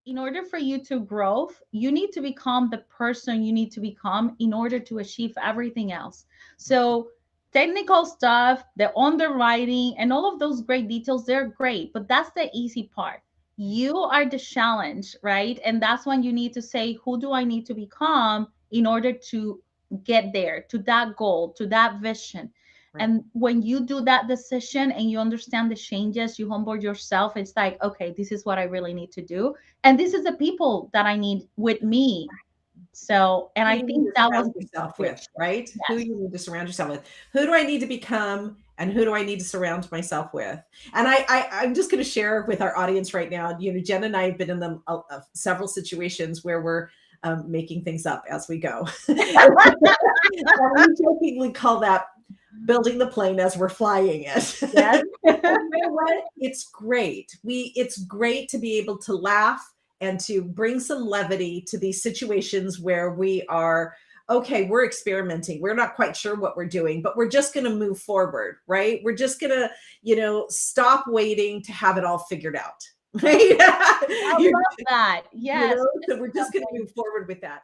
in order for you to grow, you need to become the person you need to become in order to achieve everything else. So technical stuff, the underwriting and all of those great details, they're great, but that's the easy part. You are the challenge, right? And that's when you need to say, who do I need to become in order to get there, to that goal, to that vision? Right. And when you do that decision and you understand the changes, you humble yourself, it's like, okay, this is what I really need to do. And this is the people that I need with me. So, and Who I you need think to that was surround the yourself with, switch. right? Who Yes. you need to surround yourself with. Who do I need to become and who do I need to surround myself with? And I'm just going to share with our audience right now, Jen and I have been in several situations where we're making things up as we go. And we jokingly call that building the plane as we're flying it. Yes. And you know what? It's great. It's great to be able to laugh and to bring some levity to these situations where we are, okay, we're experimenting. We're not quite sure what we're doing, but we're just going to move forward, right? We're just going to, stop waiting to have it all figured out. Right? I love that. Yes. So we're just going to move forward with that.